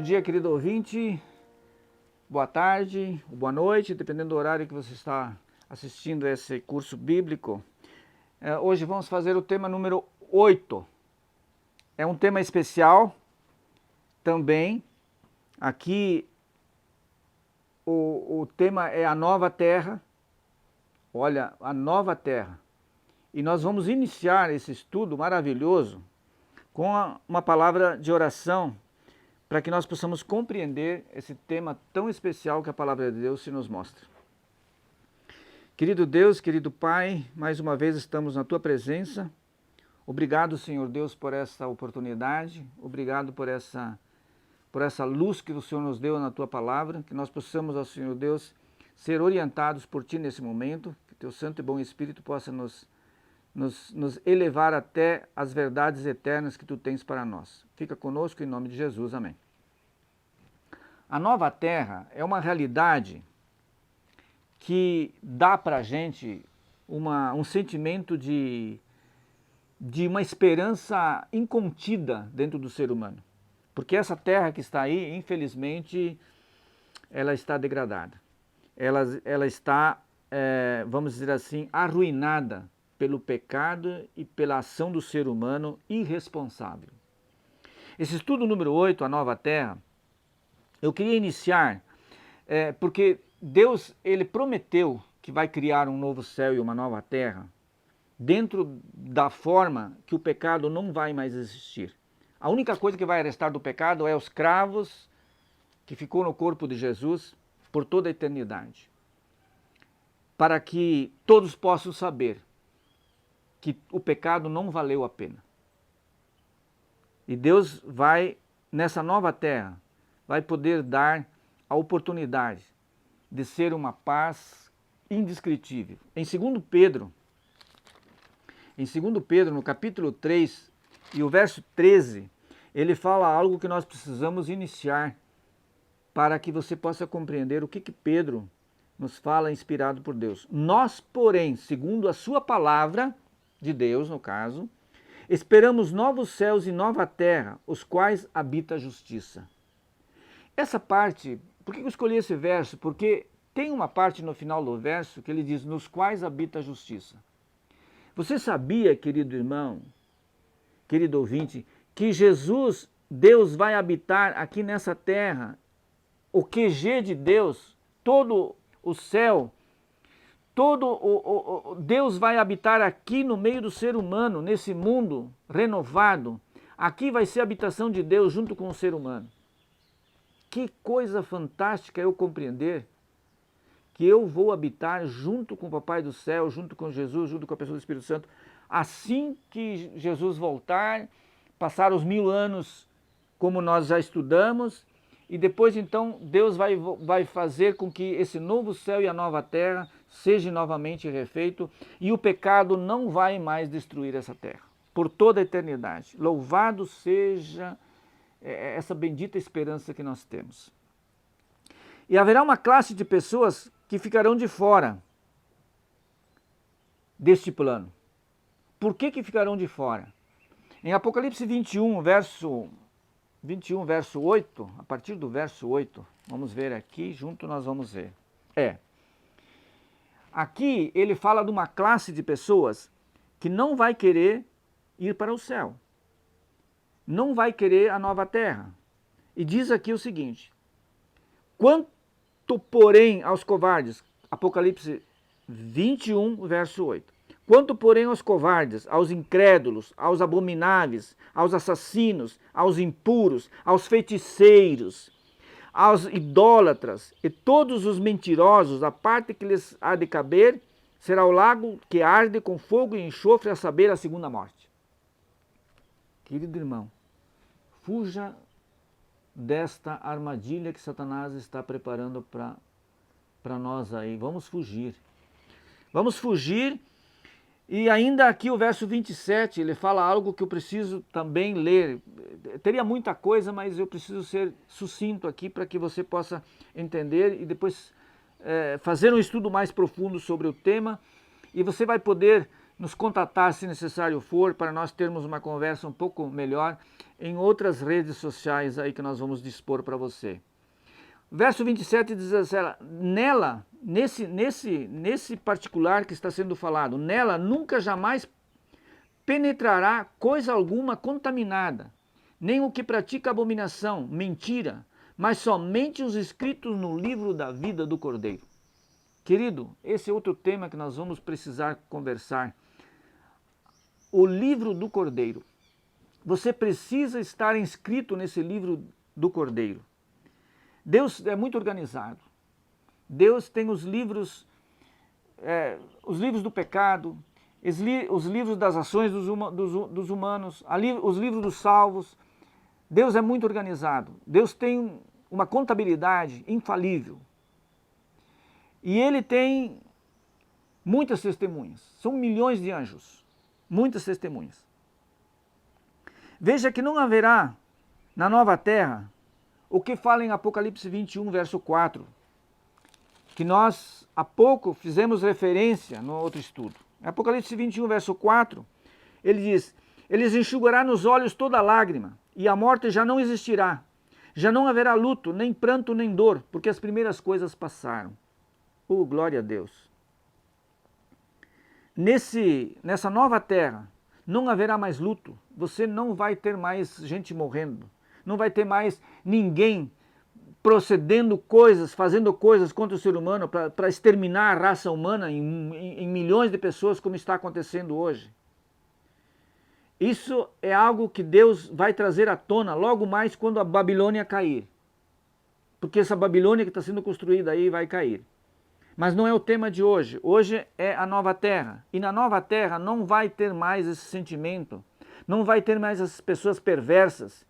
Bom dia, querido ouvinte, boa tarde, boa noite, dependendo do horário que você está assistindo a esse curso bíblico. Hoje vamos fazer o tema número 8. É um tema especial também. Aqui o tema é a nova terra. Olha, a nova terra. E nós vamos iniciar esse estudo maravilhoso com uma palavra de oração para que nós possamos compreender esse tema tão especial que a palavra de Deus se nos mostra. Querido Deus, querido Pai, mais uma vez estamos na Tua presença. Obrigado, Senhor Deus, por essa oportunidade. Obrigado por essa luz que o Senhor nos deu na Tua palavra, que nós possamos, ó Senhor Deus, ser orientados por Ti nesse momento, que Teu Santo e Bom Espírito possa nos elevar até as verdades eternas que Tu tens para nós. Fica conosco em nome de Jesus, amém. A nova terra é uma realidade que dá para a gente um sentimento de uma esperança incontida dentro do ser humano. Porque essa terra que está aí, infelizmente, ela está degradada. Ela está, vamos dizer assim, arruinada pelo pecado e pela ação do ser humano irresponsável. Esse estudo número 8, a nova terra, eu queria iniciar porque Deus ele prometeu que vai criar um novo céu e uma nova terra dentro da forma que o pecado não vai mais existir. A única coisa que vai restar do pecado é os cravos que ficou no corpo de Jesus por toda a eternidade. Para que todos possam saber que o pecado não valeu a pena. E Deus vai, nessa nova terra, vai poder dar a oportunidade de ser uma paz indescritível. Em 2 Pedro, no capítulo 3 e o verso 13, ele fala algo que nós precisamos iniciar para que você possa compreender o que Pedro nos fala inspirado por Deus. Nós, porém, segundo a sua palavra de Deus, no caso, esperamos novos céus e nova terra, os quais habita a justiça. Essa parte, por que eu escolhi esse verso? Porque tem uma parte no final do verso que ele diz, nos quais habita a justiça. Você sabia, querido irmão, querido ouvinte, que Jesus, Deus vai habitar aqui nessa terra, o QG de Deus, todo o céu, Deus vai habitar aqui no meio do ser humano, nesse mundo renovado. Aqui vai ser a habitação de Deus junto com o ser humano. Que coisa fantástica eu compreender que eu vou habitar junto com o Papai do Céu, junto com Jesus, junto com a pessoa do Espírito Santo, assim que Jesus voltar, passar os 1000 anos como nós já estudamos, e depois então Deus vai fazer com que esse novo céu e a nova terra seja novamente refeito, e o pecado não vai mais destruir essa terra, por toda a eternidade. Louvado seja essa bendita esperança que nós temos. E haverá uma classe de pessoas que ficarão de fora deste plano. Por que ficarão de fora? Em Apocalipse 21, verso 8, a partir do verso 8, vamos ver aqui, junto nós vamos ver. Aqui ele fala de uma classe de pessoas que não vai querer ir para o céu. Não vai querer a nova terra. E diz aqui o seguinte, quanto porém aos covardes, Apocalipse 21, verso 8. Quanto porém aos covardes, aos incrédulos, aos abomináveis, aos assassinos, aos impuros, aos feiticeiros, aos idólatras e todos os mentirosos, a parte que lhes há de caber será o lago que arde com fogo e enxofre, a saber, a segunda morte. Querido irmão, fuja desta armadilha que Satanás está preparando para nós aí. Vamos fugir. Vamos fugir. E ainda aqui o verso 27, ele fala algo que eu preciso também ler. Teria muita coisa, mas eu preciso ser sucinto aqui para que você possa entender e depois fazer um estudo mais profundo sobre o tema. E você vai poder nos contatar, se necessário for, para nós termos uma conversa um pouco melhor em outras redes sociais aí que nós vamos dispor para você. Verso 27 diz assim, nela, nesse particular que está sendo falado, nela nunca jamais penetrará coisa alguma contaminada, nem o que pratica abominação, mentira, mas somente os escritos no livro da vida do Cordeiro. Querido, esse é outro tema que nós vamos precisar conversar. O livro do Cordeiro. Você precisa estar inscrito nesse livro do Cordeiro. Deus é muito organizado. Deus tem os livros do pecado, os livros das ações dos humanos, os livros dos salvos. Deus é muito organizado. Deus tem uma contabilidade infalível. E Ele tem muitas testemunhas. São milhões de anjos. Muitas testemunhas. Veja que não haverá na nova terra o que fala em Apocalipse 21, verso 4, que nós há pouco fizemos referência no outro estudo. Apocalipse 21, verso 4, ele diz, eles enxugará nos olhos toda lágrima, e a morte já não existirá. Já não haverá luto, nem pranto, nem dor, porque as primeiras coisas passaram. Oh, glória a Deus! Nessa nova terra, não haverá mais luto, você não vai ter mais gente morrendo, não vai ter mais ninguém procedendo coisas, fazendo coisas contra o ser humano para exterminar a raça humana em milhões de pessoas, como está acontecendo hoje. Isso é algo que Deus vai trazer à tona logo mais quando a Babilônia cair. Porque essa Babilônia que está sendo construída aí vai cair. Mas não é o tema de hoje. Hoje é a nova terra. E na nova terra não vai ter mais esse sentimento. Não vai ter mais essas pessoas perversas.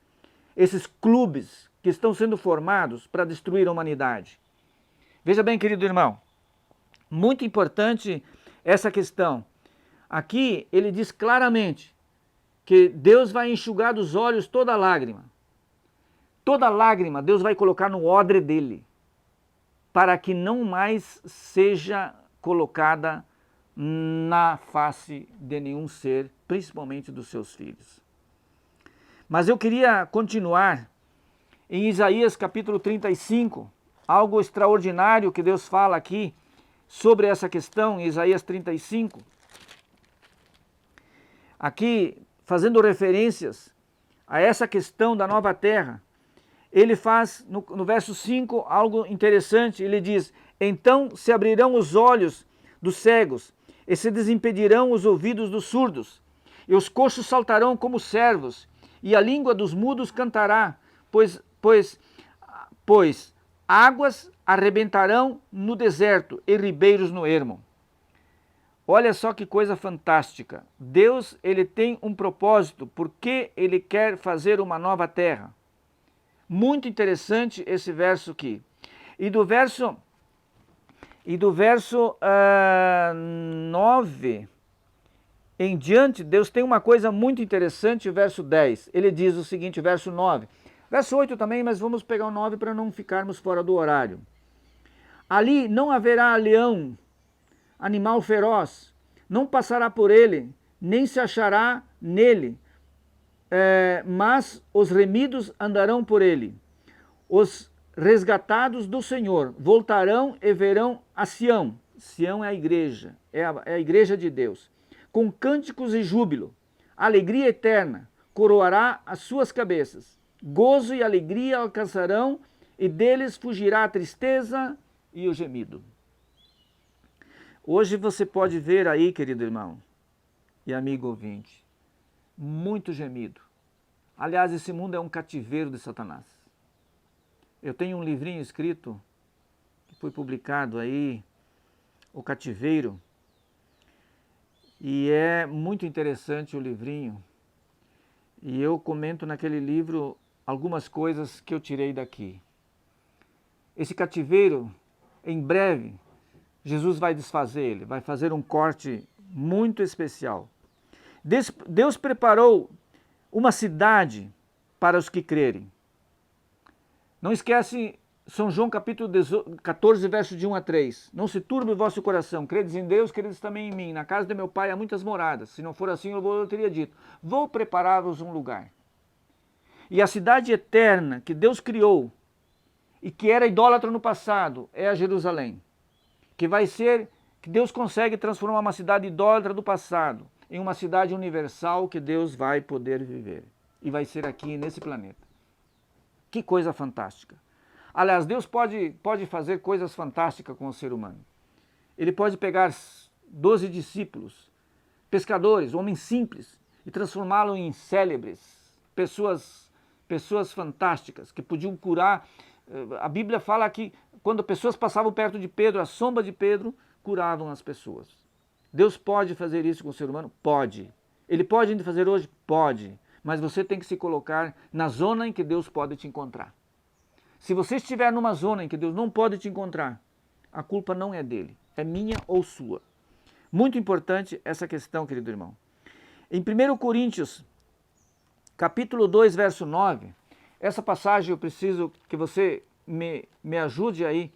Esses clubes que estão sendo formados para destruir a humanidade. Veja bem, querido irmão. Muito importante essa questão. Aqui ele diz claramente que Deus vai enxugar dos olhos toda lágrima. Toda lágrima Deus vai colocar no odre dele, para que não mais seja colocada na face de nenhum ser, principalmente dos seus filhos. Mas eu queria continuar em Isaías capítulo 35, algo extraordinário que Deus fala aqui sobre essa questão, em Isaías 35. Aqui, fazendo referências a essa questão da nova terra, ele faz, no verso 5, algo interessante. Ele diz, então se abrirão os olhos dos cegos, e se desimpedirão os ouvidos dos surdos, e os coxos saltarão como servos, e a língua dos mudos cantará, pois águas arrebentarão no deserto, e ribeiros no ermo. Olha só que coisa fantástica. Deus, ele tem um propósito, porque ele quer fazer uma nova terra. Muito interessante esse verso aqui. E do verso 9 em diante, Deus tem uma coisa muito interessante, o verso 10. Ele diz o seguinte, verso 9. Verso 8 também, mas vamos pegar o 9 para não ficarmos fora do horário. Ali não haverá leão, animal feroz, não passará por ele, nem se achará nele, mas os remidos andarão por ele. Os resgatados do Senhor voltarão e verão a Sião. Sião é a igreja, é a igreja de Deus. Com cânticos e júbilo, alegria eterna coroará as suas cabeças. Gozo e alegria alcançarão, e deles fugirá a tristeza e o gemido. Hoje você pode ver aí, querido irmão e amigo ouvinte, muito gemido. Aliás, esse mundo é um cativeiro de Satanás. Eu tenho um livrinho escrito, que foi publicado aí, O Cativeiro, e é muito interessante o livrinho. E eu comento naquele livro algumas coisas que eu tirei daqui. Esse cativeiro, em breve, Jesus vai desfazer ele, vai fazer um corte muito especial. Deus preparou uma cidade para os que crerem. Não esquece São João capítulo 14, verso de 1 a 3. Não se turbe o vosso coração, credes em Deus, credes também em mim. Na casa de meu pai há muitas moradas. Se não for assim, eu teria dito, vou preparar-vos um lugar. E a cidade eterna que Deus criou e que era idólatra no passado é a Jerusalém. Que vai ser, que Deus consegue transformar uma cidade idólatra do passado em uma cidade universal que Deus vai poder viver. E vai ser aqui nesse planeta. Que coisa fantástica. Aliás, Deus pode fazer coisas fantásticas com o ser humano. Ele pode pegar 12 discípulos, pescadores, homens simples, e transformá-los em célebres, pessoas fantásticas, que podiam curar. A Bíblia fala que quando pessoas passavam perto de Pedro, a sombra de Pedro, curavam as pessoas. Deus pode fazer isso com o ser humano? Pode. Ele pode ainda fazer hoje? Pode. Mas você tem que se colocar na zona em que Deus pode te encontrar. Se você estiver numa zona em que Deus não pode te encontrar, a culpa não é dele, é minha ou sua. Muito importante essa questão, querido irmão. Em 1 Coríntios, capítulo 2, verso 9, essa passagem eu preciso que você me ajude aí.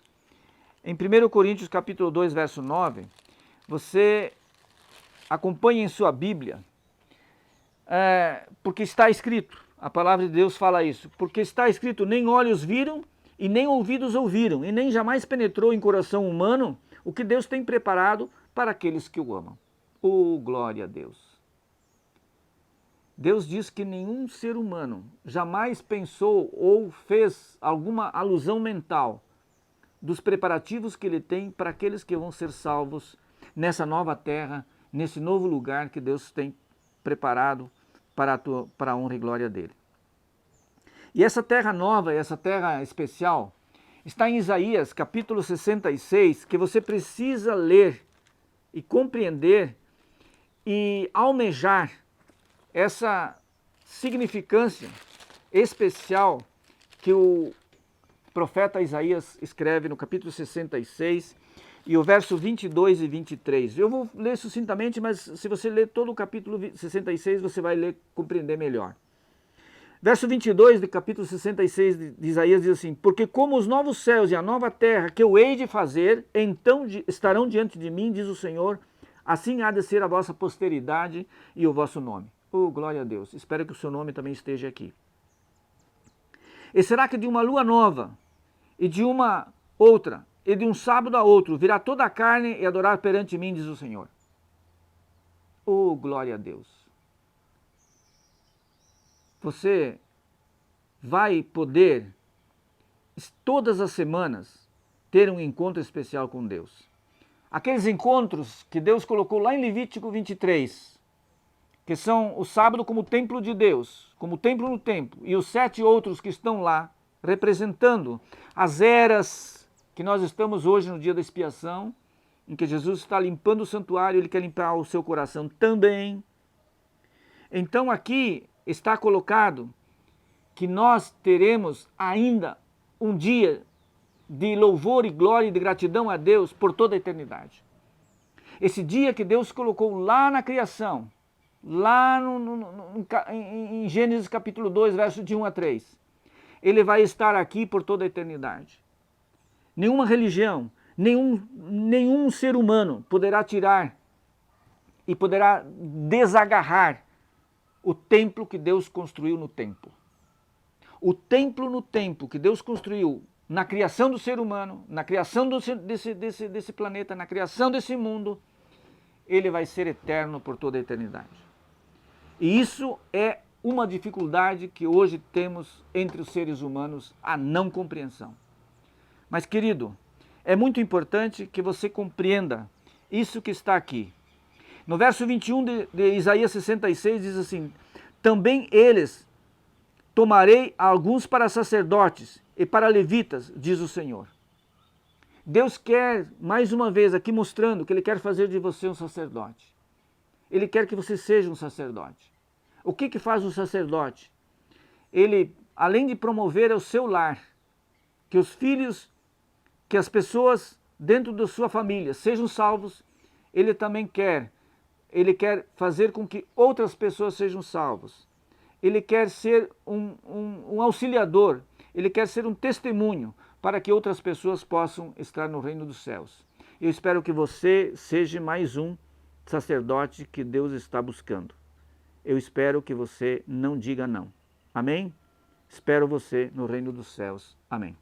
Em 1 Coríntios, capítulo 2, verso 9, você acompanhe em sua Bíblia, porque está escrito, a palavra de Deus fala isso, porque está escrito, nem olhos viram e nem ouvidos ouviram, e nem jamais penetrou em coração humano o que Deus tem preparado para aqueles que o amam. Oh, glória a Deus! Deus diz que nenhum ser humano jamais pensou ou fez alguma alusão mental dos preparativos que ele tem para aqueles que vão ser salvos nessa nova terra, nesse novo lugar que Deus tem preparado para a honra e glória dele. E essa terra nova, essa terra especial, está em Isaías capítulo 66, que você precisa ler e compreender e almejar essa significância especial que o profeta Isaías escreve no capítulo 66 e o verso 22 e 23. Eu vou ler sucintamente, mas se você ler todo o capítulo 66, você vai compreender melhor. Verso 22 do capítulo 66 de Isaías diz assim, porque como os novos céus e a nova terra que eu hei de fazer, então estarão diante de mim, diz o Senhor, assim há de ser a vossa posteridade e o vosso nome. Oh, glória a Deus, espero que o seu nome também esteja aqui. E será que de uma lua nova e de uma outra, e de um sábado a outro, virá toda a carne e adorar perante mim, diz o Senhor. Oh, glória a Deus. Você vai poder, todas as semanas, ter um encontro especial com Deus. Aqueles encontros que Deus colocou lá em Levítico 23, que são o sábado como templo de Deus, como templo no templo, e os 7 outros que estão lá, representando as eras que nós estamos hoje no dia da expiação, em que Jesus está limpando o santuário, ele quer limpar o seu coração também. Então aqui está colocado que nós teremos ainda um dia de louvor e glória e de gratidão a Deus por toda a eternidade. Esse dia que Deus colocou lá na criação, lá em Gênesis capítulo 2, verso de 1 a 3, ele vai estar aqui por toda a eternidade. Nenhuma religião, nenhum ser humano poderá tirar e poderá desagarrar o templo que Deus construiu no templo. O templo no templo que Deus construiu na criação do ser humano, na criação desse planeta, na criação desse mundo, ele vai ser eterno por toda a eternidade. E isso é uma dificuldade que hoje temos entre os seres humanos, a não compreensão. Mas, querido, é muito importante que você compreenda isso que está aqui. No verso 21 de Isaías 66 diz assim, também eles tomarei alguns para sacerdotes e para levitas, diz o Senhor. Deus quer, mais uma vez, aqui mostrando que Ele quer fazer de você um sacerdote. Ele quer que você seja um sacerdote. O que faz um sacerdote? Ele, além de promover o seu lar, que os filhos, que as pessoas dentro da sua família sejam salvos, ele também quer fazer com que outras pessoas sejam salvas. Ele quer ser um auxiliador, ele quer ser um testemunho para que outras pessoas possam estar no reino dos céus. Eu espero que você seja mais um sacerdote que Deus está buscando. Eu espero que você não diga não. Amém? Espero você no reino dos céus. Amém.